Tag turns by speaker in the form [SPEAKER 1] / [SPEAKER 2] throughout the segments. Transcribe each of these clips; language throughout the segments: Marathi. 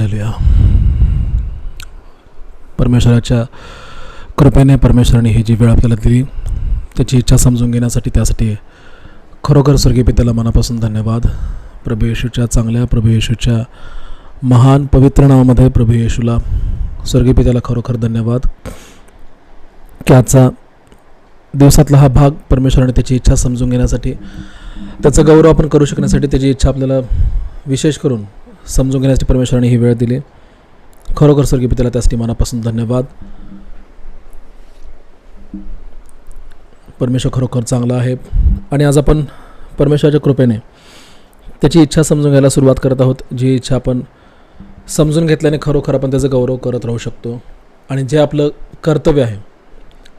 [SPEAKER 1] हालेलुया. परमेश्वराच्या कृपेने परमेश्वराने ही जी वेळ आपल्याला दिली त्याची इच्छा समजून घेण्यासाठी त्यासाठी खरोखर स्वर्गीय पित्याला मनापासून धन्यवाद. प्रभू येशूच्या चांगल्या प्रभू येशूच्या महान पवित्र नावामध्ये प्रभू येशूला स्वर्गीय पित्याला खरोखर धन्यवाद की आजचा दिवसातला हा भाग परमेश्वराने त्याची इच्छा समजून घेण्यासाठी त्याचा गौरव आपण करू शकण्यासाठी त्याची इच्छा आपल्याला विशेष करून समजून घेण्यासाठी परमेश्वराने ही वेळ दिली. खरोखर स्वर्गीय पित्याला त्यासाठी मनापासून धन्यवाद. परमेश्वर खरोखर चांगला आहे आणि आज आपण परमेश्वराच्या कृपेने त्याची इच्छा समजून घ्यायला सुरुवात करत आहोत. जी इच्छा आपण समजून घेतल्याने खरोखर आपण त्याचा गौरव करत राहू शकतो आणि जे आपलं कर्तव्य आहे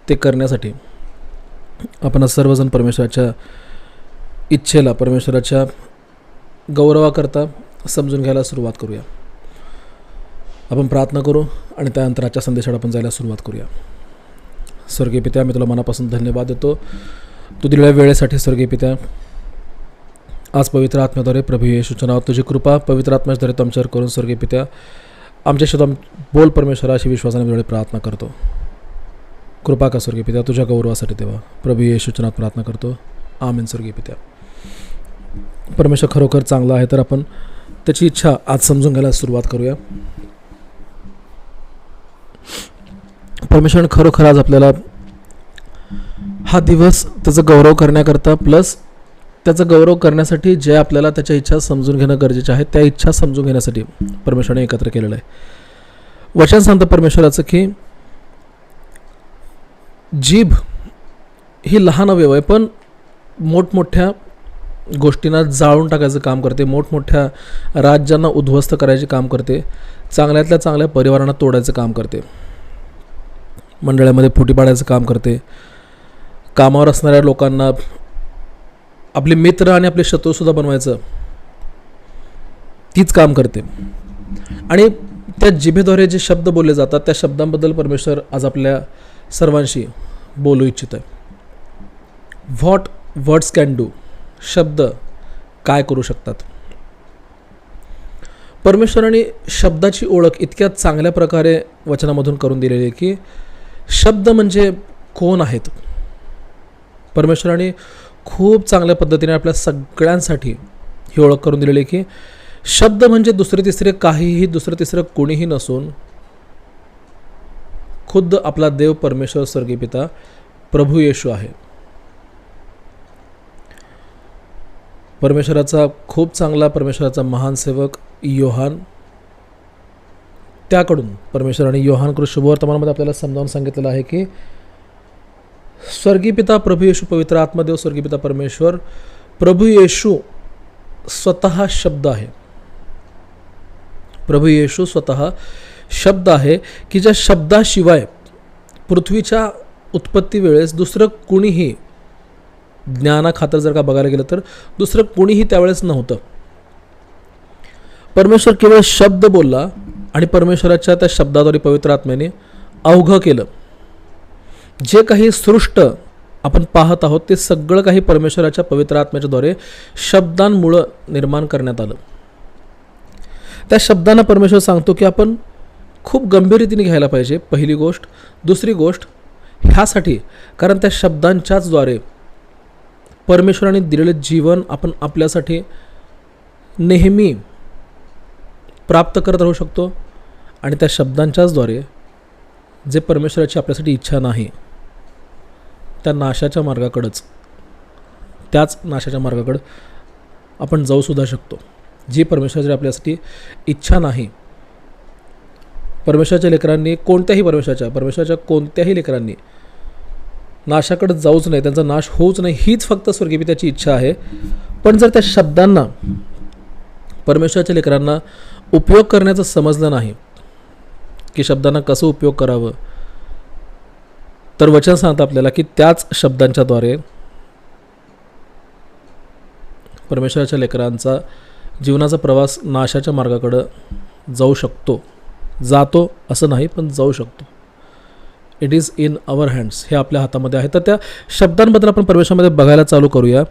[SPEAKER 1] ते करण्यासाठी आपण सर्वजण परमेश्वराच्या इच्छेला परमेश्वराच्या गौरवाकरता समजून घ्यायला सुरुवात करूया. आपण प्रार्थना करू आणि त्यानंतर आजच्या संदेशाला आपण जायला सुरुवात करूया. स्वर्गीय पित्या, मी तुला मनापासून धन्यवाद देतो तू दिलेल्या वेळेसाठी. स्वर्गीय पित्या, आज पवित्र आत्म्याद्वारे प्रभू येशूच्या नावात तुझी कृपा पवित्र आत्म्याद्वारे तू आमच्यावर करून स्वर्गीय पित्या आमच्याशी बोल परमेश्वरा अशी विश्वासाने वेळे प्रार्थना करतो. कृपा का स्वर्गीय पित्या तुझ्या गौरवासाठी देवा. प्रभू येशूच्या नावात प्रार्थना करतो. आमीन. स्वर्गीय पित्या, परमेश्वर खरोखर चांगला आहे तर आपण त्याची इच्छा आज समजून घ्यायला सुरुवात करूया. परमेश्वराने खरोखर आज आपल्याला हा दिवस त्याचा गौरव करण्याकरता प्लस त्याचा गौरव करण्यासाठी जे आपल्याला त्याच्या इच्छा समजून घेणं गरजेचं आहे त्या इच्छा समजून घेण्यासाठी परमेश्वराने एकत्र केलेलं आहे. वचन सांगतं परमेश्वराचं की जीभ ही लहान अवयव आहे पण मोठमोठ्या गोष्टींना जाळून टाकायचं काम करते, मोठमोठ्या राज्यांना उद्ध्वस्त करायचे काम करते, चांगल्यातल्या चांगल्या परिवारांना तोडायचं काम करते, मंडळामध्ये फुटी पाडायचं काम करते, कामावर असणाऱ्या लोकांना आपले मित्र आणि आपले शत्रूसुद्धा बनवायचं तीच काम करते. आणि त्या जिभेद्वारे जे शब्द बोलले जातात त्या शब्दांबद्दल परमेश्वर आज आपल्या सर्वांशी बोलू इच्छित आहे. व्हॉट वर्ड्स कॅन डू, शब्द काय करू शकतात. परमेश्वराने शब्दाची ओळख इतक्या चांगल्या प्रकारे वचनामधून करून दिलेली आहे की शब्द म्हणजे कोण आहेत. परमेश्वराने खूप चांगल्या पद्धतीने आपल्या सगळ्यांसाठी ही ओळख करून दिलेली आहे की शब्द म्हणजे दुसरे तिसरे काहीही दुसरं तिसरं कोणीही नसून खुद्द आपला देव परमेश्वर स्वर्गीय पिता प्रभू येशू आहे. परमेश्वराचा खूप चांगला परमेश्वराचा महान सेवक योहान, त्याकडून परमेश्वराने योहान शुभवर्तमानामध्ये आपल्याला समजावून सांगितलेलं आहे की स्वर्गीय पिता प्रभू येशू पवित्र आत्मदेव स्वर्गीय पिता परमेश्वर प्रभू येशू स्वतः शब्द आहे. प्रभू येशू स्वतः शब्द आहे की ज्या शब्दाशिवाय पृथ्वीच्या उत्पत्ती वेळेस दुसरं कुणीही ज्ञानाखातर जर का बघायला गेलं तर दुसरं कुणीही त्यावेळेस नव्हतं. परमेश्वर केवळ शब्द बोलला आणि परमेश्वराच्या त्या शब्दाद्वारे पवित्र आत्म्याने अवघं केलं. जे काही सृष्ट आपण पाहत आहोत ते सगळं काही परमेश्वराच्या पवित्र आत्म्याच्याद्वारे शब्दांमुळं निर्माण करण्यात आलं. त्या शब्दांना परमेश्वर सांगतो की आपण खूप गंभीर रीतीने घ्यायला पाहिजे. पहिली गोष्ट. दुसरी गोष्ट ह्यासाठी कारण त्या शब्दांच्याच द्वारे परमेश्वराने दिलेले जीवन आपण आपल्यासाठी नेहमी प्राप्त करत राहू शकतो आणि त्या शब्दांच्याच द्वारे जे परमेश्वराची आपल्यासाठी इच्छा नाही त्या नाशाच्या मार्गाकडंच त्याच नाशाच्या मार्गाकडं आपण जाऊसुद्धा शकतो. जी परमेश्वराची आपल्यासाठी इच्छा नाही. परमेश्वराच्या लेकरांनी परमेश्वराच्या कोणत्याही लेकरांनी नाशाकडे जाऊच नाही, त्यांचा नाश होऊच नाही हीच फक्त स्वर्गीय पित्याची इच्छा आहे. पण जर त्या शब्दांना परमेश्वराच्या लेकरांना उपयोग करण्याचं समजलं नाही की शब्दांना कसं उपयोग करावं तर वचन सांगतं आपल्याला की त्याच शब्दांच्याद्वारे परमेश्वराच्या लेकरांचा जीवनाचा प्रवास नाशाच्या मार्गाकडं जातो असं नाही पण जाऊ शकतो. It is in our hands, हे आपल्या हातामध्ये आहे. तर त्या शब्दांबद्दल आपण परमेश्वरामध्ये बघायला चालू करूया.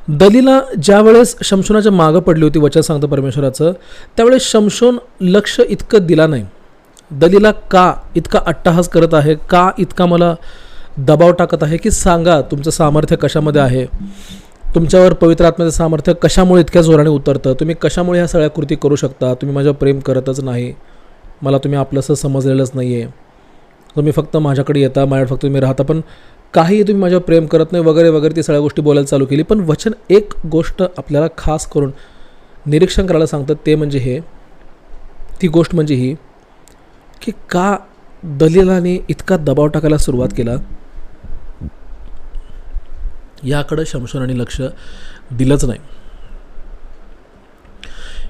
[SPEAKER 1] दलीला ज्या वेळेस शमशोनाच्या मागं पडली होती वचन सांगतं परमेश्वराचं, त्यावेळेस शमशोन लक्ष इतकं दिला नाही. दलीला का इतका अट्टहास करत आहे, का इतका मला दबाव टाकत आहे की सांगा तुमचं सामर्थ्य कशामध्ये आहे, तुमच्यावर पवित्र आत्म्याचं सामर्थ्य कशामुळे इतक्या जोराने उतरतं, तुम्ही कशामुळे ह्या सगळ्या कृती करू शकता, तुम्ही माझ्यावर प्रेम करतच नाही, मला तुम्ही आपलंसं समजलेलंच नाही आहे, तुम्ही फक्त माझ्याकडे येता, माझ्याकडे फक्त तुम्ही राहता, पण काही तुम्ही माझ्यावर प्रेम करत नाही वगैरे वगैरे ती सगळ्या गोष्टी बोलायला चालू केली. पण वचन एक गोष्ट आपल्याला खास करून निरीक्षण करायला सांगतं, ते म्हणजे हे, ती गोष्ट म्हणजे ही की का दलीलाने इतका दबाव टाकायला सुरुवात केला, याकडं शमशोनाने लक्ष दिलंच नाही.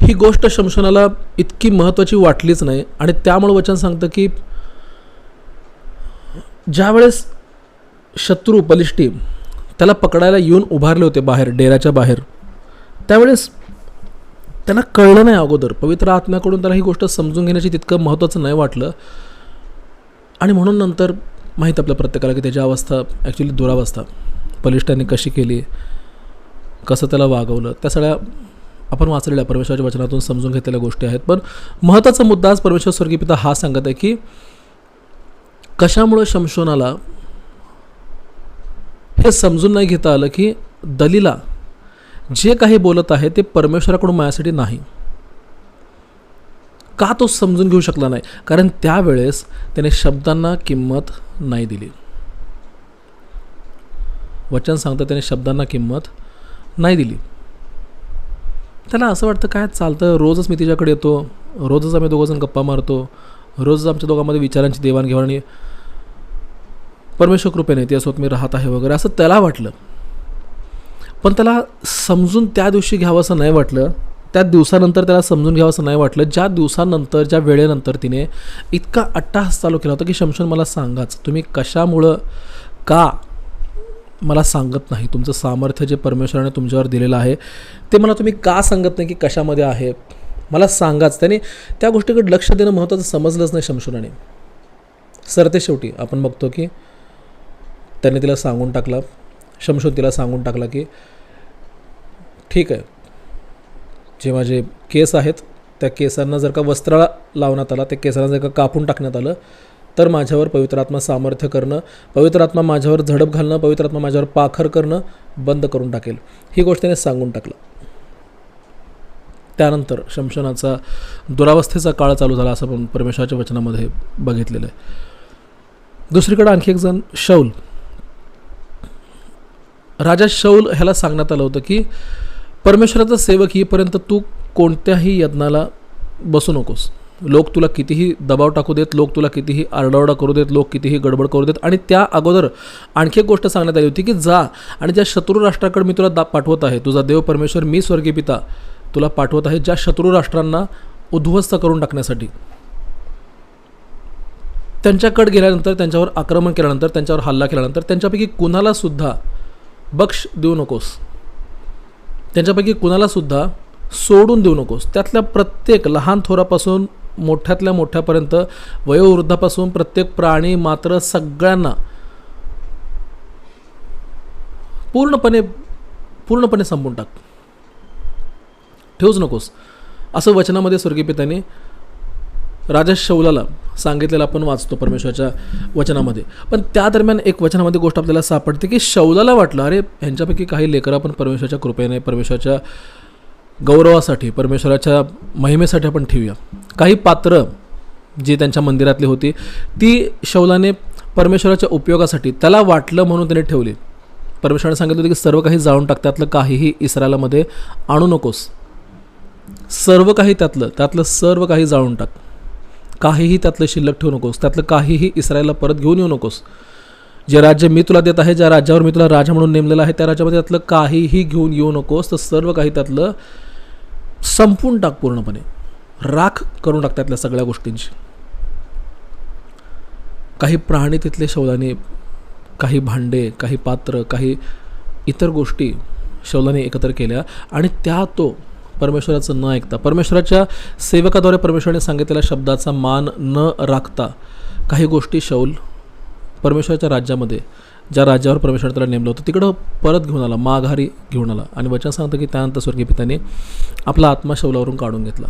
[SPEAKER 1] ही गोष्ट शमशोनाला इतकी महत्त्वाची वाटलीच नाही. आणि त्यामुळे वचन सांगतं की ज्यावेळेस शत्रू बलिष्ठी त्याला पकडायला येऊन उभारले होते बाहेर, डेऱ्याच्या बाहेर, त्यावेळेस त्यांना कळलं नाही अगोदर, पवित्र आत्म्याकडून त्याला ही गोष्ट समजून घेण्याची तितकं महत्त्वाचं नाही वाटलं. आणि म्हणून नंतर माहीत आपल्या प्रत्येकाला की त्याची अवस्था ॲक्च्युली दुरावस्था, बलिष्ठांनी कशी केली, कसं त्याला वागवलं, त्या सगळ्या आपण वाचलेल्या परमेश्वराच्या वचनातून समजून घेतलेल्या गोष्टी आहेत. पण महत्त्वाचा मुद्दा आज परमेश्वर स्वर्गीय पिता हा सांगत आहे की कशामुळं शमशोनाला हे समजून नाही घेता आलं की दलीला जे काही बोलत आहे ते परमेश्वराकडून माझ्यासाठी नाही. का तो समजून घेऊ शकला नाही? कारण त्यावेळेस त्याने शब्दांना किंमत नाही दिली. वचन सांगतं त्याने शब्दांना किंमत नाही दिली. त्याला असं वाटतं काय चालतं, रोजच मी तिच्याकडे येतो, रोजच आम्ही दोघंजण गप्पा मारतो, रोजच आमच्या दोघांमध्ये विचारांची देवाणघेवाण परमेश्वर कृपेने त्यासोबत मी राहत आहे वगैरे, असं त्याला वाटलं. पण त्याला समजून त्या दिवशी घ्यावं असं नाही वाटलं, त्या दिवसानंतर त्याला समजून घ्यावं असं नाही वाटलं, ज्या दिवसानंतर, ज्या वेळेनंतर तिने इतका अट्टहास चालू केला होता की शमशोन मला सांगाच, तुम्ही कशामुळं का मला सांगत नाही, तुमचं सामर्थ्य जे परमेश्वराने तुमच्यावर दिलेलं आहे ते मला तुम्ही का सांगत नाही की कशामध्ये आहे, मला सांगाच. त्याने त्या गोष्टीकडे लक्ष देणं महत्त्वाचं समजलंच नाही शमशोनाने. सरते शेवटी आपण बघतो की त्याने तिला सांगून टाकला, शमशोन तिला सांगून टाकला की ठीक आहे, जे माझे केस आहेत त्या केसांना जर का वस्त्राला लावण्यात आला, त्या केसांना जर का कापून टाकण्यात आलं, तर माझ्यावर पवित्र आत्मा सामर्थ्य करणं, पवित्र आत्मा माझ्यावर झडप घालणं, पवित्र आत्मा माझ्यावर पाखर करणं बंद करून टाकेल. ही गोष्ट त्याने सांगून टाकलं. त्यानंतर शमशोनाचा दुरावस्थेचा काळ चालू झाला असं आपण परमेश्वराच्या वचनामध्ये बघितलेलं आहे. दुसरीकडे आणखी एक जण शौल, राजा शौल ह्याला सांगण्यात आलं होतं की परमेश्वराचा सेवक येईपर्यंत तू कोणत्याही यज्ञाला बसू नकोस. लोक तुला कितीही दबाव टाकू देत, लोक तुला कितीही आरडाओरडा करू देत, लोक कितीही गडबड करू देत. आणि त्या अगोदर आणखी एक गोष्ट सांगण्यात आली होती की जा आणि ज्या शत्रू राष्ट्राकडे मी तुला पाठवत आहे, तुझा देव परमेश्वर मी स्वर्गीय पिता तुला पाठवत आहे, ज्या शत्रू राष्ट्रांना उद्ध्वस्त करून टाकण्यासाठी, त्यांच्याकडे गेल्यानंतर, त्यांच्यावर आक्रमण केल्यानंतर, त्यांच्यावर हल्ला केल्यानंतर त्यांच्यापैकी कुणाला सुद्धा बख्श देऊ नकोस, त्यांच्यापैकी कुणाला सुद्धा सोडून देऊ नकोस. त्यातल्या प्रत्येक लहान थोरापासून मोठ्यातल्या मोठ्यापर्यंत, वयोवृद्धापासून प्रत्येक प्राणी मात्र सगळ्यांना पूर्णपणे संपून टाक, ठेवूच नकोस, असं वचनामध्ये स्वर्गीय पित्याने राजा शौलाला सांगितलेलं आपण वाचतो परमेश्वराच्या वचनामध्ये. पण त्या दरम्यान एक वचनामध्ये गोष्ट आपल्याला सापडते की शौलाला वाटलं अरे ह्यांच्यापैकी काही लेकरं आपण परमेश्वराच्या कृपेने, परमेश्वराच्या गौरवासाठी, परमेश्वराच्या महिमेसाठी आपण ठेवूया. काही पात्र जी त्यांच्या मंदिरातली होती ती शौलाने परमेश्वराच्या उपयोगासाठी, त्याला वाटलं म्हणून त्याने ठेवली. परमेश्वराने सांगितलं होतं की सर्व काही जाळून टाक, त्यातलं काहीही इस्रायलामध्ये आणू नकोस, सर्व काही त्यातलं सर्व काही जाळून टाक, काहीही त्यातलं शिल्लक ठेवू नकोस, त्यातलं काहीही इस्रायलला परत घेऊन येऊ नकोस. जे राज्य मी तुला देत आहे, ज्या राज्यावर मी तुला राजा म्हणून नेमलेलं आहे, त्या राज्यामध्ये त्यातलं काहीही घेऊन येऊ नकोस, तर सर्व काही त्यातलं संपून टाक, पूर्णपणे राख करून टाक त्यातल्या सगळ्या गोष्टींची. काही प्राणी तिथले शौलाने, काही भांडे, काही पात्र, काही इतर गोष्टी शौलाने एकत्र केल्या आणि त्या तो परमेश्वराचं न ऐकता, परमेश्वराच्या सेवकाद्वारे परमेश्वराने सांगितलेल्या शब्दाचा मान न राखता काही गोष्टी शौल परमेश्वराच्या राज्यामध्ये ज्या राज्यावर परमेश्वर त्याला नेमलं होतं तिकडं परत घेऊन आला, माघारी घेऊन आला. आणि वचन सांगतं की त्यानंतर स्वर्गीय पित्याने आपला आत्मा शौलावरून काढून घेतला.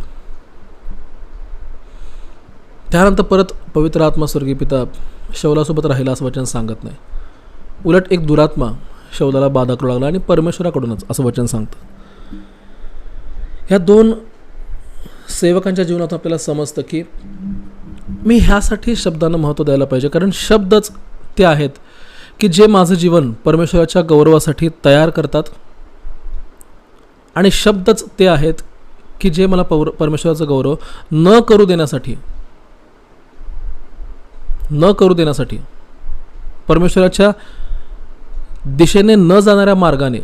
[SPEAKER 1] त्यानंतर परत पवित्र आत्मा स्वर्गीय पिता शौलासोबत राहिला असं वचन सांगत नाही. उलट एक दुरात्मा शौलाला बाधा करू लागला आणि परमेश्वराकडूनच असं वचन सांगतं. ह्या दोन सेवकांच्या जीवनात आपल्याला समजतं की मी ह्यासाठी शब्दांना महत्त्व द्यायला पाहिजे, कारण शब्दच ते आहेत की जे माझं जीवन परमेश्वराच्या गौरवासाठी तयार करतात, आणि शब्दच ते आहेत की जे मला परमेश्वराचा गौरव न करू देण्यासाठी परमेश्वराच्या दिशेने न जाणाऱ्या मार्गाने,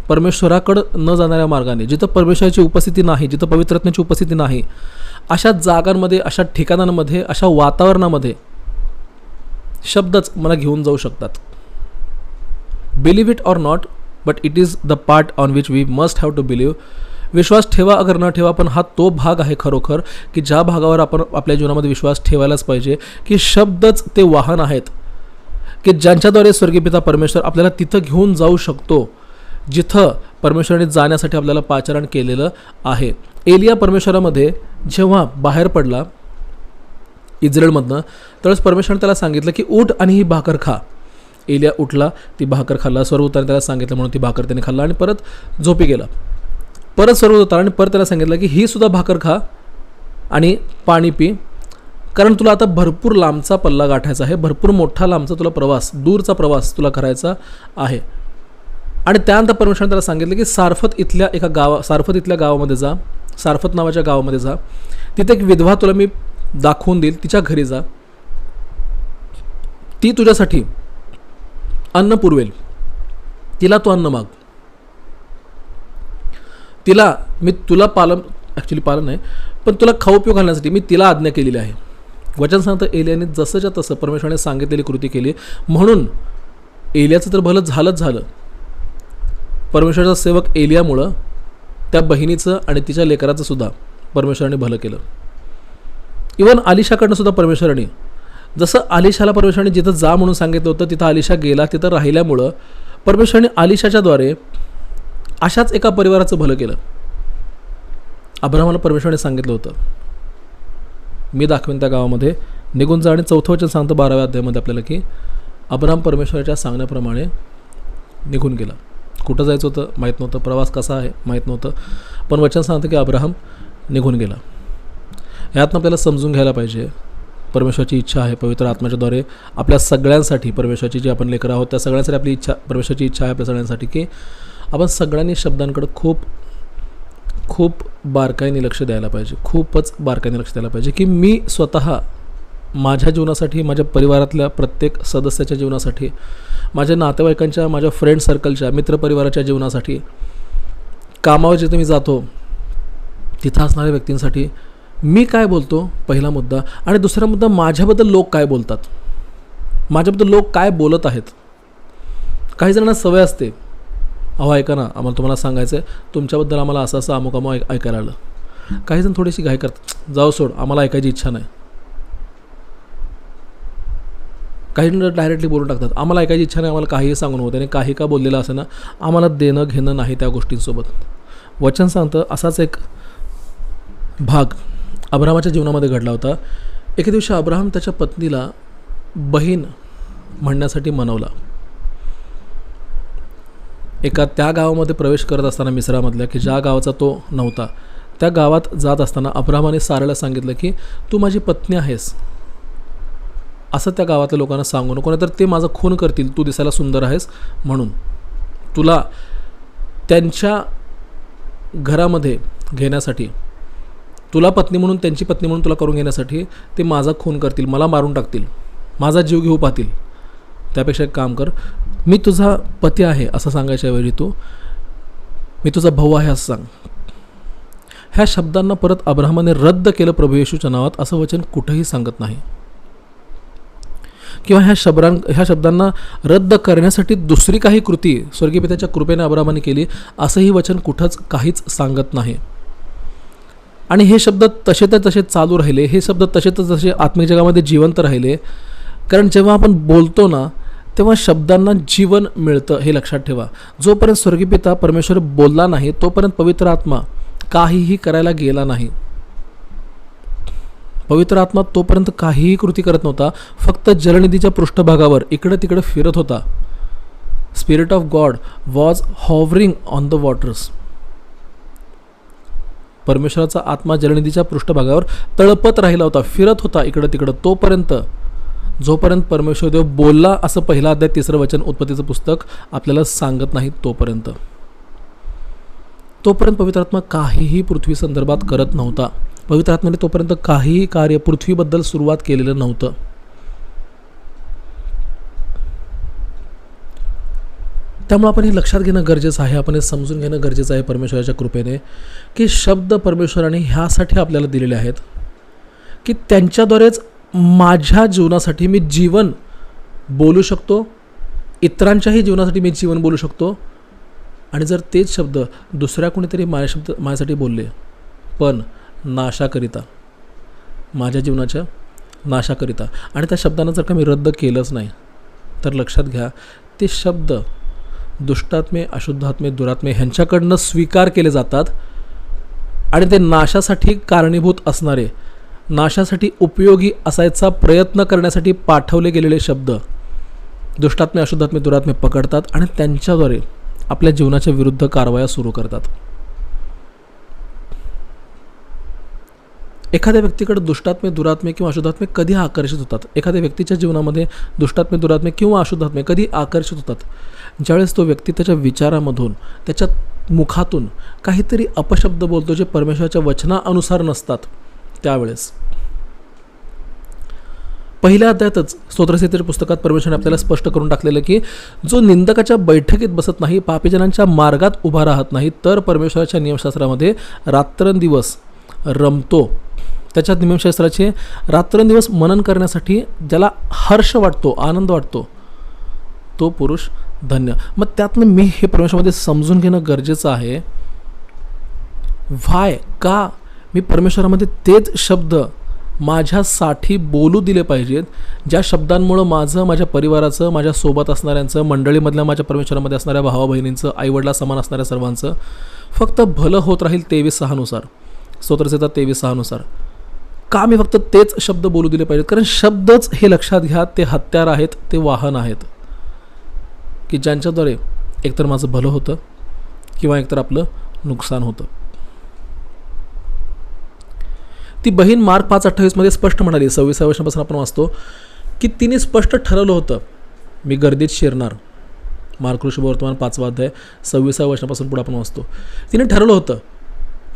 [SPEAKER 1] परमेश्वराकडं न जाणाऱ्या मार्गाने, जिथं परमेश्वराची उपस्थिती नाही, जिथं पवित्र आत्म्याची उपस्थिती नाही, अशा जागांमध्ये, अशा ठिकाणांमध्ये, अशा वातावरणामध्ये शब्दच मला घेऊन जाऊ शकतात. Believe it or not, but it is the part on which we must have to believe. विश्वास ठेवा अगर न ठेवा, पण हा तो भाग आहे खरोखर की ज्या भागावर आपण आपल्या जीवनामध्ये विश्वास ठेवायलाच पाहिजे, की शब्दच ते वाहन आहेत की ज्यांच्याद्वारे स्वर्गीय पिता परमेश्वर आपल्याला तिथं घेऊन जाऊ शकतो जिथं परमेश्वराने जाण्यासाठी आपल्याला पाचारण केलेलं आहे. एलिया परमेश्वरामध्ये जेव्हा बाहेर पडला इस्रायलमधनं, त्यावेळेस परमेश्वराने त्याला सांगितलं की उठ आणि ही भाकर खा. एलिया उठला, ती भाकर खाल्ला. स्वर्गदूताने त्याला सांगितलं म्हणून ती भाकर त्याने खाल्ला आणि परत झोपी गेला. परत स्वर्गदूताने परत त्याला सांगितलं की ही सुद्धा भाकर खा आणि पाणी पी, कारण तुला आता भरपूर लांबचा पल्ला गाठायचा आहे, भरपूर मोठा लांबचा तुला प्रवास, दूरचा प्रवास तुला करायचा आहे. आणि त्यानंतर परमेश्वराने त्याला सांगितलं की सारफत इथल्या गावामध्ये जा, सारफत नावाच्या गावामध्ये जा, तिथे एक विधवा तुला मी दाखवून देईल, तिच्या घरी जा, ती तुझ्यासाठी अन्न पुरवेल, तिला तू अन्न माग, तुला पालन नाही पण तुला खाऊ पिऊ घालण्यासाठी मी तिला आज्ञा केलेली आहे. वचन सांगतं एलियाने जसंच्या तसं परमेश्वराने सांगितलेली कृती केली. म्हणून एलियाचं तर भलं झालं. परमेश्वराचा सेवक एलियामुळं त्या बहिणीचं आणि तिच्या लेकराचं सुद्धा परमेश्वराने भलं केलं. इवन आलिशाकडनं सुद्धा परमेश्वराने, जसं आलिशाला परमेश्वराने जिथं जा म्हणून सांगितलं होतं तिथं आलिशा गेला, तिथं राहिल्यामुळं परमेश्वराने आलिशाच्याद्वारे अशाच एका परिवाराचं भलं केलं. अब्राहमाला परमेश्वराने सांगितलं होतं मी दाखवेन त्या गावामध्ये निघून जा, आणि 4थं वचन सांगतं 12व्या अध्यायामध्ये आपल्याला की अब्राहम परमेश्वराच्या सांगण्याप्रमाणे निघून गेला. कुठं जायचं होतं माहीत नव्हतं, प्रवास कसा आहे माहीत नव्हतं, पण वचन सांगतं की अब्राहम निघून गेला. यातनं आपल्याला समजून घ्यायला पाहिजे परमेश्वराची इच्छा आहे पवित्र आत्म्याच्याद्वारे आपल्या सगळ्यांसाठी, परमेश्वराची जी आपण लेकरं आहोत त्या सगळ्यांसाठी आपली इच्छा, परमेश्वराची इच्छा आहे आपल्या सगळ्यांसाठी की आपण सगळ्यांनी शब्दांकडे खूप बारकाईने लक्ष द्यायला पाहिजे, खूपच बारकाईने लक्ष द्यायला पाहिजे की मी स्वतः माझ्या जीवनासाठी, माझ्या परिवारातल्या प्रत्येक सदस्याच्या जीवनासाठी, माझ्या नातेवाईकांच्या, माझ्या फ्रेंड सर्कलच्या, मित्रपरिवाराच्या जीवनासाठी, कामावर जिथे मी जातो तिथं असणाऱ्या व्यक्तींसाठी मी काय बोलतो पहिला मुद्दा, आणि दुसरा मुद्दा माझ्याबद्दल लोक काय बोलतात, माझ्याबद्दल लोक काय बोलत आहेत. काही जणांना सवय असते, अहो ऐका ना आम्हाला तुम्हाला सांगायचं आहे तुमच्याबद्दल आम्हाला असं अमुक ऐकायला आलं. काही जण थोडीशी घाई करतात, जाऊ सोड आम्हाला ऐकायची इच्छा नाही. काही जण डायरेक्टली बोलून टाकतात आम्हाला ऐकायची इच्छा नाही, आम्हाला काहीही सांगून होतं आणि काही का बोललेलं असं ना आम्हाला देणं घेणं नाही त्या गोष्टींसोबत. वचन सांगतं असाच एक भाग अब्राहमाच्या जीवनामध्ये घडला होता. एके दिवशी अब्राहम त्याच्या पत्नीला बहीण म्हणण्यासाठी मनवला. एका त्या गावामध्ये प्रवेश करत असताना मिस्रामधल्या की ज्या गावाचा तो नव्हता, त्या गावात जात असताना अब्राहमाने साराला सांगितलं की तू माझी पत्नी आहेस असं त्या गावातल्या लोकांना सांगू नको, नाहीतर ते माझा खून करतील, तू दिसायला सुंदर आहेस म्हणून. तुला त्यांच्या घरामध्ये घेण्यासाठी, तुला पत्नी म्हणून, त्यांची पत्नी म्हणून तुला करून घेण्यासाठी ते माझा खून करतील, मला मारून टाकतील, माझा जीव घेऊ पाहतील. त्यापेक्षा एक काम कर, मी तुझा पती आहे असं सांगायच्या ऐवजी तू मी तुझा भाऊ आहे असं सांग. ह्या शब्दांना परत अब्राहमाने रद्द केलं प्रभू येशूच्या नावात असं वचन कुठंही सांगत नाही, किंवा ह्या शब्दांना रद्द करण्यासाठी दुसरी काही कृती स्वर्गीय पित्याच्या कृपेने अब्राहमाने केली असंही वचन कुठंच काहीच सांगत नाही. आणि हे शब्द तसे तर तसे चालू राहिले, हे शब्द तसे तर तसे आत्मिक जगामध्ये जिवंत राहिले. कारण जेव्हा आपण बोलतो ना तेव्हा शब्दांना जीवन मिळतं हे लक्षात ठेवा. जोपर्यंत स्वर्गीय पिता परमेश्वर बोलला नाही तोपर्यंत पवित्र आत्मा काहीही करायला गेला नाही. पवित्र आत्मा तोपर्यंत काहीही कृती करत नव्हता, फक्त जलनिधीच्या पृष्ठभागावर इकडं तिकडं फिरत होता. Spirit of God was hovering on the waters. परमेश्वराचा आत्मा जलनिधीच्या पृष्ठभागावर तळपत राहिला होता, फिरत होता इकडं तिकडं, तोपर्यंत जोपर्यंत परमेश्वर देव बोलला असं पहिला अध्याय 3रं वचन उत्पत्तीचं पुस्तक आपल्याला सांगत नाही तोपर्यंत पवित्र आत्मा काहीही पृथ्वी संदर्भात करत नव्हता. पवित्र आत्म्याने तोपर्यंत काहीही कार्य पृथ्वीबद्दल सुरुवात केलेलं नव्हतं. त्यामुळे आपण हे लक्षात घेणं गरजेचं आहे, आपण हे समजून घेणं गरजेचं आहे परमेश्वराच्या कृपेने, की शब्द परमेश्वराने ह्यासाठी आपल्याला दिलेले आहेत की त्यांच्याद्वारेच माझ्या जीवनासाठी मी जीवन बोलू शकतो, इतरांच्याही जीवनासाठी मी जीवन बोलू शकतो. आणि जर तेच शब्द दुसऱ्या कोणीतरी माझ्यासाठी बोलले पण नाशाकरिता, माझ्या जीवनाच्या नाशाकरिता, आणि त्या शब्दांना जर का मी रद्द केलंच नाही तर लक्षात घ्या ते शब्द दुष्टात्मे, अशुद्धात्मे, दुरात्मे ह्यांच्याकडनं स्वीकार केले जातात आणि ते नाशासाठी कारणीभूत असणारे, नाशासाठी उपयोगी असायचा प्रयत्न करण्यासाठी पाठवले गेलेले शब्द दुष्टात्मे, अशुद्धात्मे, दुरात्मे पकडतात आणि त्यांच्याद्वारे आपल्या जीवनाच्या विरुद्ध कारवाया सुरू करतात. एखाद्या व्यक्तीकडे दुष्टात्मे, दुरात्मे किंवा अशुद्धात्मे कधी आकर्षित होतात? एखाद्या व्यक्तीच्या जीवनामध्ये दुष्टात्मे, दुरात्मे किंवा अशुद्धात्मे कधी आकर्षित होतात? ज्यावेळेस तो व्यक्ती त्याच्या विचारामधून, त्याच्या मुखातून काहीतरी अपशब्द बोलतो जे परमेश्वराच्या वचनानुसार नसतात. त्यावेळेस पहिल्या अध्यायातच स्तोत्रसंहितेच्या पुस्तकात परमेश्वराने आपल्याला स्पष्ट करून टाकलेलं की जो निंदकाच्या बैठकीत बसत नाही, पापीजनांच्या मार्गात उभा राहत नाही, तर परमेश्वराच्या नियमशास्त्रामध्ये रात्रंदिवस रमतो. त्याच्या नियमशास्त्राचे रात्रंदिवस मनन करण्यासाठी ज्याला हर्ष वाटतो, आनंद वाटतो, तो पुरुष धन्य. मग त्यातनं मी हे परमेश्वरामध्ये समजून घेणं गरजेचं आहे. का मी परमेश्वरामध्ये तेच शब्द माझ्यासाठी बोलू दिले पाहिजेत ज्या शब्दांमुळं माझं, माझ्या परिवाराचं, माझ्या सोबत असणाऱ्यांचं, मंडळीमधल्या माझ्या परमेश्वरामध्ये असणाऱ्या भावा बहिणींचं, आईवडिला समान असणाऱ्या सर्वांचं फक्त भलं होत राहील 23:6 स्तोत्रसंहिता 23:6 का मी फक्त तेच शब्द बोलू दिले पाहिजेत? कारण शब्दच हे लक्षात घ्या ते हत्यार आहेत, ते वाहन आहेत की ज्यांच्याद्वारे एकतर माझं भलं होतं किंवा एकतर आपलं नुकसान होतं. ती बहीण मार्क 5:28 स्पष्ट म्हणाली, 26व्या वर्षापासून आपण वाचतो की तिने स्पष्ट ठरवलं होतं मी गर्दीत शिरणार. मार्क शुभवर्तमान 5वा अध्याय 26व्या वर्षापासून पुढे आपण वाचतो. तिने ठरवलं होतं,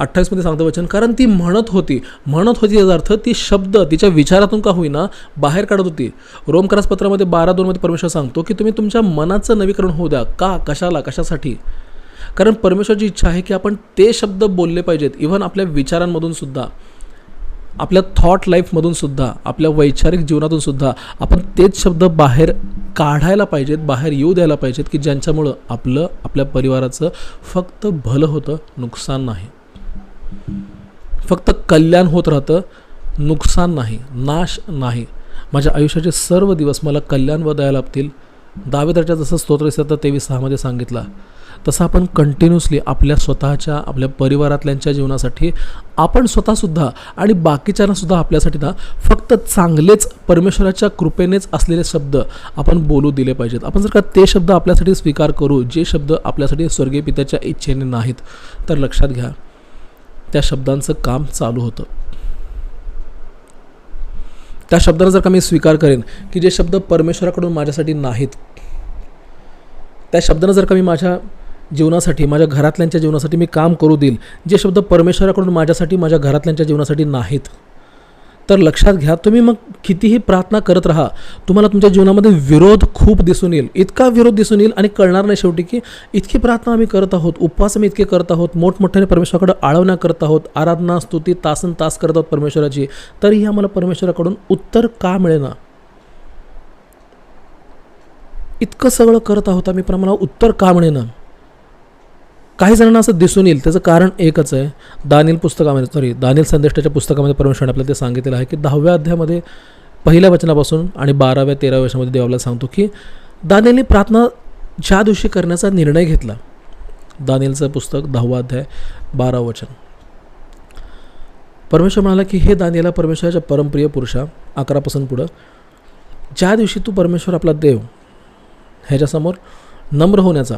[SPEAKER 1] 28 सांगतं वचन, कारण ती म्हणत होती याचा अर्थ ती शब्द तिच्या विचारातून का होईना बाहेर काढत होती. रोमकरासपत्रामध्ये 12:2 परमेश्वर सांगतो की तुम्ही तुमच्या मनाचं नवीकरण होऊ द्या. का, कशाला, कशासाठी? कारण परमेश्वराची इच्छा आहे की आपण ते शब्द बोलले पाहिजेत. इव्हन आपल्या विचारांमधून सुद्धा, आपल्या थॉट लाईफमधून सुद्धा, आपल्या वैचारिक जीवनातून सुद्धा आपण तेच शब्द बाहेर काढायला पाहिजेत, बाहेर येऊ द्यायला पाहिजेत की ज्यांच्यामुळं आपलं, आपल्या परिवाराचं फक्त भलं होतं, नुकसान नाही. फक्त कल्याण होत राहतं, नुकसान नाही, नाश नाही. माझ्या आयुष्याचे सर्व दिवस मला कल्याण व दया लाभतील. दाविदाच्या जसं स्तोत्रसंहिता 23:6 सांगितलं तसं आपण कंटिन्युअसली आपल्या स्वतःच्या, आपल्या परिवारातल्यांच्या जीवनासाठी आपण स्वतःसुद्धा आणि बाकीच्यांनासुद्धा आपल्यासाठी ना फक्त चांगलेच परमेश्वराच्या कृपेनेच असलेले शब्द आपण बोलू दिले पाहिजेत. आपण जर का ते शब्द आपल्यासाठी स्वीकार करू जे शब्द आपल्यासाठी स्वर्गीय पित्याच्या इच्छेने नाहीत, तर लक्षात घ्या त्या शब्दांचं काम चालू होतं. त्या शब्दांचा जर का मी स्वीकार करेन की जे शब्द परमेश्वराकडून माझ्यासाठी नाहीत, त्या शब्दांना जर का मी माझ्या जीवनासाठी, माझ्या घरातल्यांच्या जीवनासाठी मी काम करू देईल जे शब्द परमेश्वराकडून माझ्यासाठी, माझ्या घरातल्यांच्या जीवनासाठी नाहीत, तर लक्षात घ्या तुम्ही मग कितीही प्रार्थना करत राहा, तुम्हाला तुमच्या जीवनामध्ये विरोध खूप दिसून येईल. इतका विरोध दिसून येईल आणि कळणार नाही शेवटी की इतकी प्रार्थना आम्ही करत आहोत, उपवास आम्ही इतके करत आहोत, मोठमोठ्याने परमेश्वराकडे आळवण्या करत आहोत, आराधना, स्तुती तासन तास करत आहोत परमेश्वराची, तरीही आम्हाला परमेश्वराकडून उत्तर का मिळेना? इतकं सगळं करत आहोत आम्ही, पण आम्हाला उत्तर का मिळेना? काही जणांना असं दिसून येईल. त्याचं कारण एकच आहे. दानिएल संदेष्टाच्या पुस्तकामध्ये परमेश्वराने आपल्याला ते सांगितलेलं आहे की 10व्या अध्यायामध्ये पहिल्या वचनापासून आणि 12व्या 13व्या वर्षामध्ये देव आपल्याला सांगतो की दानिएलने प्रार्थना ज्या दिवशी करण्याचा निर्णय घेतला, दानिएलचं पुस्तक 10वा अध्याय 12 वचन, परमेश्वर म्हणाला की हे दानिएला, परमेश्वराच्या परमप्रिय पुरुषा, 11 पुढं, ज्या दिवशी तू परमेश्वर आपला देव ह्याच्यासमोर नम्र होण्याचा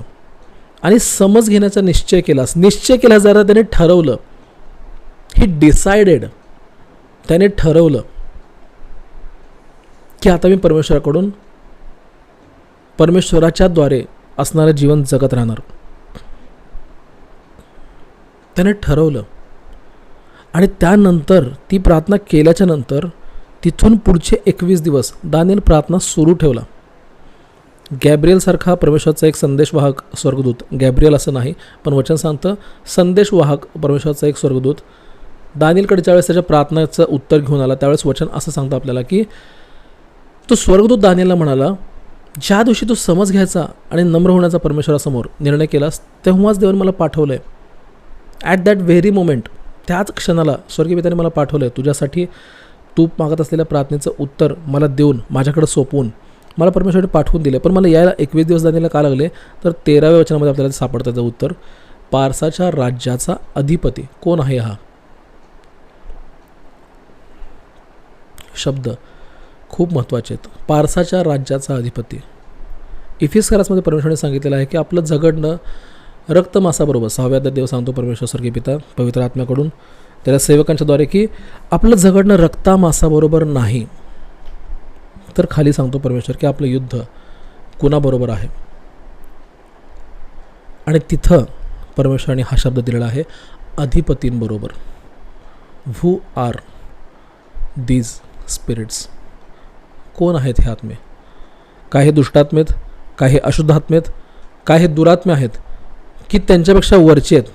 [SPEAKER 1] आणि समज घेण्याचा निश्चय केला जरा त्याने ठरवलं, ही डिसाइडेड, त्याने ठरवलं की आता मी परमेश्वराच्या द्वारे असणारं जीवन जगत राहणार. त्याने ठरवलं आणि त्यानंतर ती प्रार्थना केल्याच्या नंतर तिथून पुढचे 21 दिवस दानिएल प्रार्थना सुरू ठेवला. गॅब्रिएलसारखा परमेश्वराचा एक संदेशवाहक स्वर्गदूत, गॅब्रिएल असं नाही पण वचन सांगतं संदेशवाहक परमेश्वराचा एक स्वर्गदूत दानिएलकडे ज्यावेळेस त्याच्या प्रार्थनेचं उत्तर घेऊन आला, त्यावेळेस वचन असं सांगतं आपल्याला की तो स्वर्गदूत दानिएलला म्हणाला, ज्या दिवशी तू समज घ्यायचा आणि नम्र होण्याचा परमेश्वरासमोर निर्णय केलास, तेव्हाच देवाने मला पाठवलं आहे. ॲट दॅट व्हेरी मोमेंट, त्याच क्षणाला स्वर्गीय पित्याने मला पाठवलं आहे तुझ्यासाठी तू मागत असलेल्या प्रार्थनेचं उत्तर मला देऊन, माझ्याकडे सोपवून मला परमेश्वराने पाठवून दिले. पण मला यायला 21 दिवस दानिएलला का लागले, तर 13व्या वचनामध्ये आपल्याला सापडतं त्याचं उत्तर. पारसाच्या राज्याचा अधिपती कोण आहे? हा शब्द खूप महत्त्वाचे आहेत. पारसाच्या राज्याचा अधिपती. इफिसकारासमध्ये परमेश्वराने सांगितलेलं आहे की आपलं झगडणं रक्तमासाबरोबर, 6व्या अध्यायात देव सांगतो परमेश्वर स्वर्गीय पिता पवित्र आत्म्याकडून त्याच्या सेवकांच्या द्वारे की आपलं झगडणं रक्तामासाबरोबर नाही, तर खाली सांगतो परमेश्वर की आपलं युद्ध कुणाबरोबर आहे. आणि तिथं परमेश्वराने हा शब्द दिलेला आहे, अधिपतींबरोबर. Who are these spirits? कोण आहेत हे आत्मे? काय हे दुष्टात्मे आहेत? काय हे अशुद्ध आत्मे आहेत? काय हे दुरात्मे आहेत की त्यांच्यापेक्षा वरचे आहेत?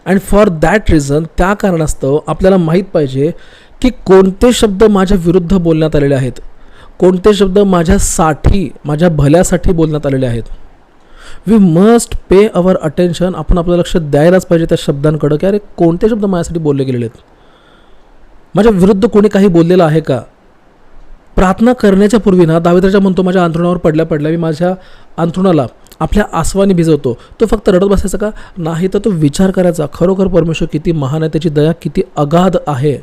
[SPEAKER 1] अँड फॉर दॅट रिझन, त्या कारणास्तव आपल्याला माहीत पाहिजे की कोणते शब्द माझ्या विरुद्ध बोलण्यात आलेले आहेत, कोणते शब्द माझ्यासाठी, माझ्या भल्यासाठी बोलण्यात आलेले आहेत. We must pay our attention. आपण आपलं लक्ष द्यायलाच पाहिजे त्या शब्दांकडं की अरे कोणते शब्द माझ्यासाठी बोलले गेलेले आहेत, माझ्या विरुद्ध कोणी काही बोललेलं आहे का. प्रार्थना करण्याच्या पूर्वी ना दाविदाच्या म्हणतो, माझ्या अंथरुणावर पडल्या मी माझ्या अंथरुणाला आपल्या आसवाने भिजवतो. तो फक्त रडत बसायचा का? नाही, तर तो विचार करायचा, खरोखर परमेश्वर किती महान आहे, त्याची दया किती अगाध आहे,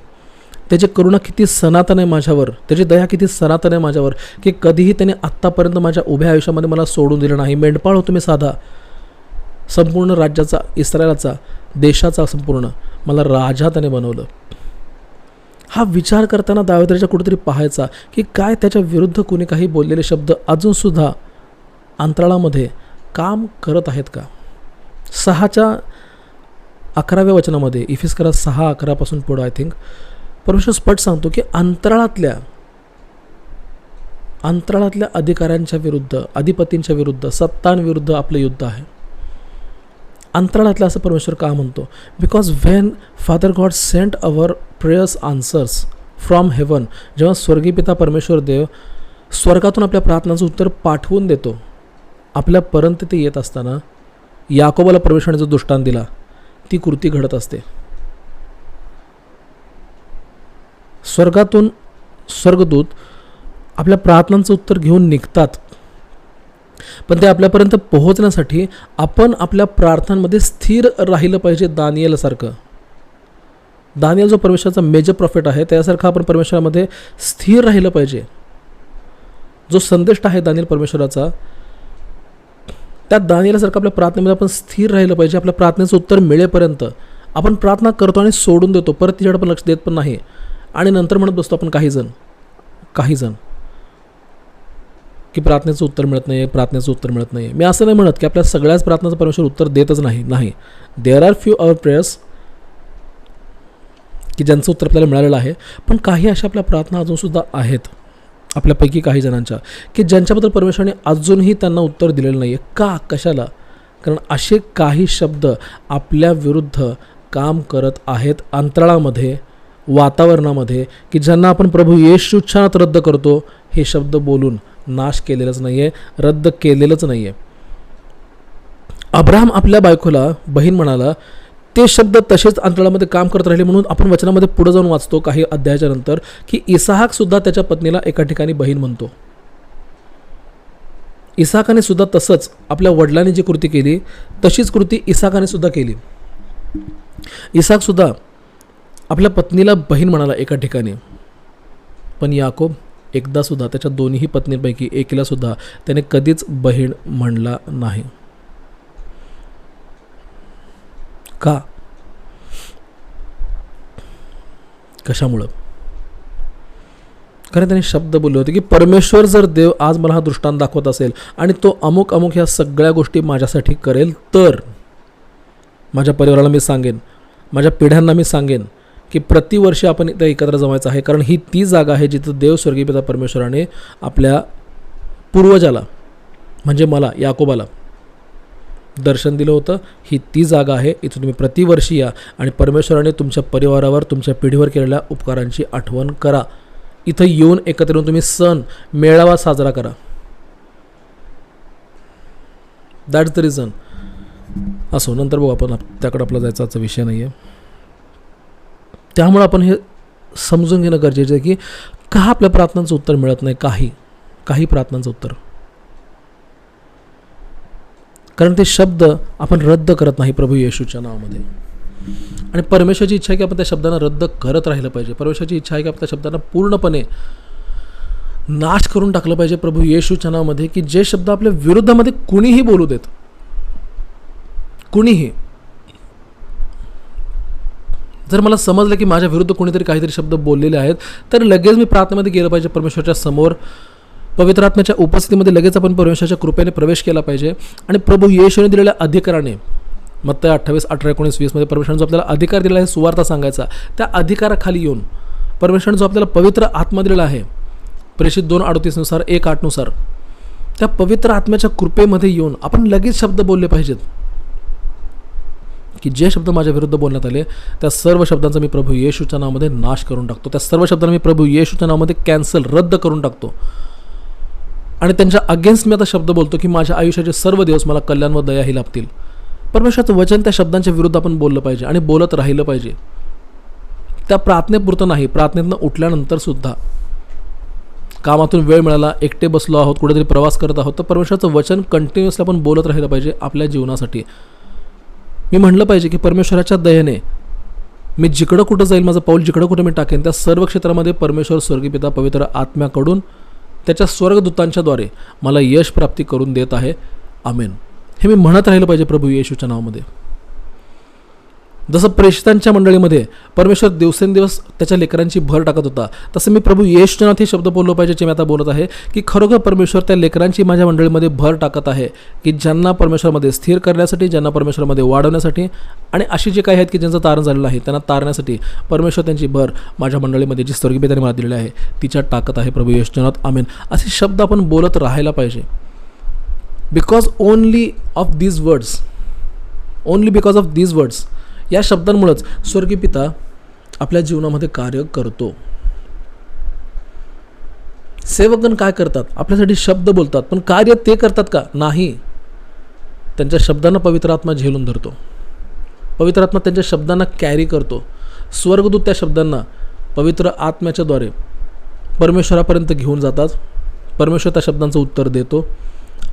[SPEAKER 1] त्याची करुणा किती सनातन आहे माझ्यावर, त्याची दया किती सनातन आहे माझ्यावर, की कधीही त्याने आत्तापर्यंत माझ्या उभ्या आयुष्यामध्ये मला सोडून दिलं नाही. मेंढपाळ होतो मी साधा, संपूर्ण राज्याचा, इस्रायलाचा, देशाचा संपूर्ण मला राजा त्याने बनवलं. हा विचार करताना दाविदाच्या कुठेतरी पाहायचा की काय त्याच्या विरुद्ध कोणी काही बोललेले शब्द अजूनसुद्धा अंतराळामध्ये काम करत आहेत का. 6च्या 11व्या वचनामध्ये, इफिसकारात 6:11 पुढं आय थिंक, परमेश्वर स्पष्ट सांगतो की अंतराळातल्या अधिकाऱ्यांच्या विरुद्ध, अधिपतींच्या विरुद्ध, सत्तांविरुद्ध आपलं युद्ध आहे. अंतराळातलं असं परमेश्वर का म्हणतो? Because when father God sent our prayers answers from heaven, जेव्हा स्वर्गीय पिता परमेश्वर देव स्वर्गातून आपल्या प्रार्थनांचं उत्तर पाठवून देतो, आपल्यापर्यंत ते येत असताना याकोबाला परमेश्वराने जो दृष्टांत दिला ती कृती घडत असते. स्वर्गातून स्वर्गदूत आपल्या प्रार्थनांचं उत्तर घेऊन निघतात, पण ते आपल्यापर्यंत पोहोचण्यासाठी आपण आपल्या प्रार्थनांमध्ये स्थिर राहिलं पाहिजे. दानिएलसारखं, दानिएल जो परमेश्वराचा मेजर प्रॉफिट आहे त्यासारखं आपण परमेश्वरामध्ये स्थिर राहिलं पाहिजे. जो संदेष्ट आहे दानिएल परमेश्वराचा, त्या दानिएलसारखं आपल्या प्रार्थनेमध्ये आपण स्थिर राहिलं पाहिजे. आपल्या प्रार्थनेचं उत्तर मिळेपर्यंत आपण प्रार्थना करतो आणि सोडून देतो, परत तिच्याकडे पण लक्ष देत पण नाही, आणि नंतर म्हणत बसतो आपण काही जण की प्रार्थनेचं उत्तर मिळत नाही. मी असं नाही म्हणत की आपल्या सगळ्याच प्रार्थनेचं परमेश्वर उत्तर देतच नाही. There are few our prayers की ज्यांचं उत्तर आपल्याला मिळालेलं आहे, पण काही अशा आपल्या प्रार्थना अजूनसुद्धा आहेत आपल्यापैकी काही जणांच्या की ज्यांच्याबद्दल परमेश्वराने अजूनही त्यांना उत्तर दिलेलं नाही आहे. का? कशाला? कारण असे काही शब्द आपल्या विरुद्ध काम करत आहेत अंतराळामध्ये, वातावरणामध्ये, की ज्यांना आपण प्रभू येशूच्या नावात रद्द करतो. हे शब्द बोलून नाश केलेलंच नाही आहे, रद्द केलेलंच नाही आहे. अब्राहम आपल्या बायकोला बहीण म्हणाला, ते शब्द तसेच अंतराळामध्ये काम करत राहिले, म्हणून आपण वचनामध्ये पुढे जाऊन वाचतो काही अध्यायाच्या नंतर की इसाहाक सुद्धा त्याच्या पत्नीला एका ठिकाणी बहीण म्हणतो. इसाकाने सुद्धा तसंच आपल्या वडिलांनी जी कृती केली तशीच कृती इसाकाने सुद्धा केली. इसाक सुद्धा आपल्या पत्नीला बहीण म्हणाला एका ठिकाणी, पण याकोब एकदा सुद्धा त्याच्या दोन्ही पत्नींपैकी एकीला सुद्धा त्याने कधीच बहीण म्हणला नाही. का? कशामुळं? कारण त्याने शब्द बोलले होते की परमेश्वर जर देव आज मला हा दृष्टांत दाखवत असेल आणि तो अमुक अमुक ह्या सगळ्या गोष्टी माझ्यासाठी करेल, तर माझ्या परिवाराला मी सांगेन, माझ्या पिढ्यांना मी सांगेन की प्रतिवर्षी आपण इथे एकत्र जमायचं आहे. कारण ही ती जागा आहे जिथं देव स्वर्गीय पिता परमेश्वराने आपल्या पूर्वजाला म्हणजे मला याकोबाला दर्शन दिलं होतं. ही ती जागा आहे, इथं तुम्ही प्रतिवर्षी या आणि परमेश्वराने तुमच्या परिवारावर तुमच्या पिढीवर केलेल्या उपकारांची आठवण करा. इथं येऊन एकत्र येऊन तुम्ही सण मेळावा साजरा करा. That's the reason. असो, नंतर बघू आपण, त्याकडे आपला जायचा आजचा विषय नाही आहे. त्यामुळे आपण हे समजून घेणं गरजेचं आहे की का आपल्या प्रार्थनांचं उत्तर मिळत नाही. काही प्रार्थनांचं उत्तर, कारण ते शब्द आपण रद्द करत नाही प्रभू येशूच्या नावामध्ये. आणि परमेश्वराची इच्छा आहे की आपण त्या शब्दांना रद्द करत राहिलं पाहिजे. परमेश्वराची इच्छा आहे की आपण त्या शब्दांना पूर्णपणे नाश करून टाकलं पाहिजे प्रभू येशूच्या नावामध्ये. की जे शब्द आपल्या विरुद्धामध्ये कुणीही बोलू देत, कुणीही. जर मला समजलं की माझ्या विरुद्ध कोणीतरी काहीतरी शब्द बोललेले आहेत, तर लगेच मी प्रार्थनेमध्ये गेलं पाहिजे परमेश्वराच्या समोर, पवित्र आत्म्याच्या उपस्थितीमध्ये लगेच आपण परमेश्वराच्या कृपेने प्रवेश केला पाहिजे. आणि प्रभू येशूने दिलेल्या अधिकाराने, मत्ती 28, 18, 19, 20 मध्ये परमेश्वराने जो आपल्याला अधिकार दिला आहे सुवार्ता सांगायचा, त्या अधिकाराखाली येऊन परमेश्वराने जो आपल्याला पवित्र आत्मा दिलेला आहे, प्रेषित 2:38 नुसार, 1:8 नुसार, त्या पवित्र आत्म्याच्या कृपेमध्ये येऊन आपण लगेच शब्द बोलले पाहिजेत. की जे शब्द माझ्या विरुद्ध बोलण्यात आले त्या सर्व शब्दांचा मी प्रभू येशूच्या नावामध्ये नाश करून टाकतो. त्या सर्व शब्दांना मी प्रभू येशूच्या नावामध्ये कॅन्सल, रद्द करून टाकतो. आणि त्यांच्या अगेन्स्ट मी आता शब्द बोलतो की माझ्या आयुष्याचे सर्व दिवस मला कल्याण व दयाही लाभतील. परमेश्वराचं वचन त्या शब्दांच्या विरुद्ध आपण बोललं पाहिजे आणि बोलत राहिलं पाहिजे. त्या प्रार्थनेपुरतं नाही, प्रार्थनेतनं उठल्यानंतर सुद्धा, कामातून वेळ मिळाला, एकटे बसलो आहोत, कुठेतरी प्रवास करत आहोत, तर परमेश्वराचं वचन कंटिन्युअसली आपण बोलत राहिलं पाहिजे आपल्या जीवनासाठी. मी म्हणलं पाहिजे की परमेश्वराच्या दयेने मी जिकडं कुठं जाईल, माझं पाऊल जिकडं कुठं मी टाकेन, त्या सर्व क्षेत्रामध्ये परमेश्वर स्वर्गीय पिता पवित्र आत्म्याकडून त्याच्या स्वर्गदूतांच्याद्वारे मला यश प्राप्ती करून देत आहे. आमेन. हे मी म्हणत राहिलं पाहिजे प्रभू येशूच्या नावामध्ये. जसं प्रेषितांच्या मंडळीमध्ये परमेश्वर दिवसेंदिवस त्याच्या लेकरांची भर टाकत होता, तसं मी प्रभू येशूच्या नावात हे शब्द बोललो पाहिजे जे मी आता बोलत आहे की खरोखर परमेश्वर त्या लेकरांची माझ्या मंडळीमध्ये भर टाकत आहे, की ज्यांना परमेश्वरामध्ये स्थिर करण्यासाठी, ज्यांना परमेश्वरामध्ये वाढवण्यासाठी, आणि अशी जे काही आहेत की ज्यांचं तारण झालेलं आहे त्यांना तारण्यासाठी परमेश्वर त्यांची भर माझ्या मंडळीमध्ये जी स्वर्गीय पित्याने मला दिलेली आहे तिच्या टाकत आहे प्रभू येशूच्या नावात. आमेन. असे शब्द आपण बोलत राहायला पाहिजे. Because only of these words, या शब्दांमुळेच स्वर्गीय पिता आपल्या जीवनामध्ये कार्य करतो. सेवकगण काय करतात? आपल्यासाठी शब्द बोलतात, पण कार्य ते करतात का? नाही. त्यांच्या शब्दांना पवित्र आत्मा झेलून धरतो. पवित्र आत्मा त्यांच्या शब्दांना कॅरी करतो. स्वर्गदूत त्या शब्दांना पवित्र आत्म्याच्याद्वारे परमेश्वरापर्यंत घेऊन जातात. परमेश्वर त्या शब्दांचं उत्तर देतो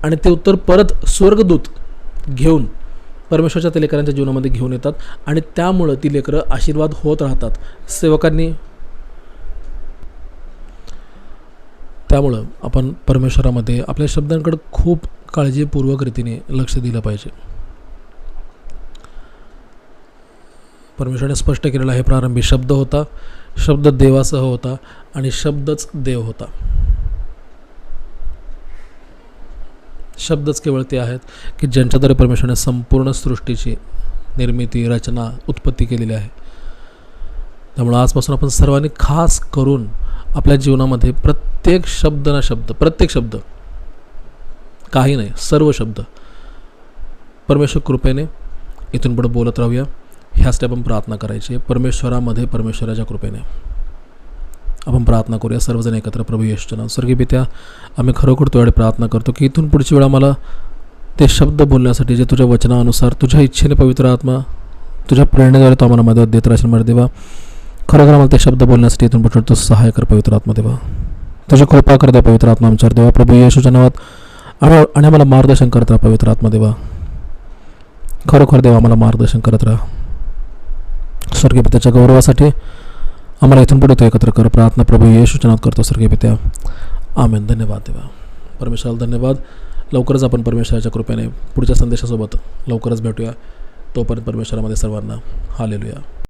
[SPEAKER 1] आणि ते उत्तर परत स्वर्गदूत घेऊन परमेश्वरच्या त्या लेकरांच्या जीवनामध्ये घेऊन येतात आणि त्यामुळं ती लेकरं आशीर्वाद होत राहतात. सेवकांनी, त्यामुळं आपण परमेश्वरामध्ये आपल्या शब्दांकडे खूप काळजीपूर्वक रीतीने लक्ष दिलं पाहिजे. परमेश्वराने स्पष्ट केलेलं आहे, प्रारंभी शब्द होता, शब्द देवासह होता आणि शब्दच देव होता. शब्दच केवळ ते आहेत की ज्यांच्याद्वारे परमेश्वराने संपूर्ण सृष्टीची निर्मिती, रचना, उत्पत्ती केलेली आहे. त्यामुळे आजपासून आपण सर्वांनी खास करून आपल्या जीवनामध्ये प्रत्येक शब्द, काही नाही, सर्व शब्द परमेश्वर कृपेने इथून पुढे बोलत राहूया. ह्यासाठी आपण प्रार्थना करायची आहे परमेश्वरामध्ये, परमेश्वराच्या कृपेने आपण प्रार्थना करूया सर्वजण एकत्र. प्रभू येशूच्या नावात स्वर्गीय पित्या, आम्ही खरोखर तुझ्याकडे प्रार्थना करतो की इथून पुढची वेळा मला ते शब्द बोलण्यासाठी जे तुझ्या वचनानुसार, तुझ्या इच्छेने पवित्र आत्मा तुझ्या प्रेरणेद्वारे तो आम्हाला मदत देत राहशील. मला देवा, खरोखर आम्हाला ते शब्द बोलण्यासाठी इथून पुढे तू सहाय्य कर पवित्र आत्मा. देवा, तुझी कृपा कर द्या पवित्र आत्मा आमच्यावर. देवा, प्रभू येशूच्या नावात आणि आम्हाला मार्गदर्शन करत राहा पवित्र आत्मदेवा. खरोखर देवा आम्हाला मार्गदर्शन करत राहा. स्वर्गीय पित्याच्या गौरवासाठी आम्हाला इथून पुढे तो एकत्र कर. प्रार्थना प्रभू येशूच्या नावात करतो स्वर्गीय पित्या. आमेन. धन्यवाद देवा. परमेश्वराला धन्यवाद. लवकरच आपण परमेश्वराच्या कृपेने पुढच्या संदेशासोबत लवकरच भेटूया. तोपर्यंत परमेश्वरामध्ये सर्वांना हालेलुया.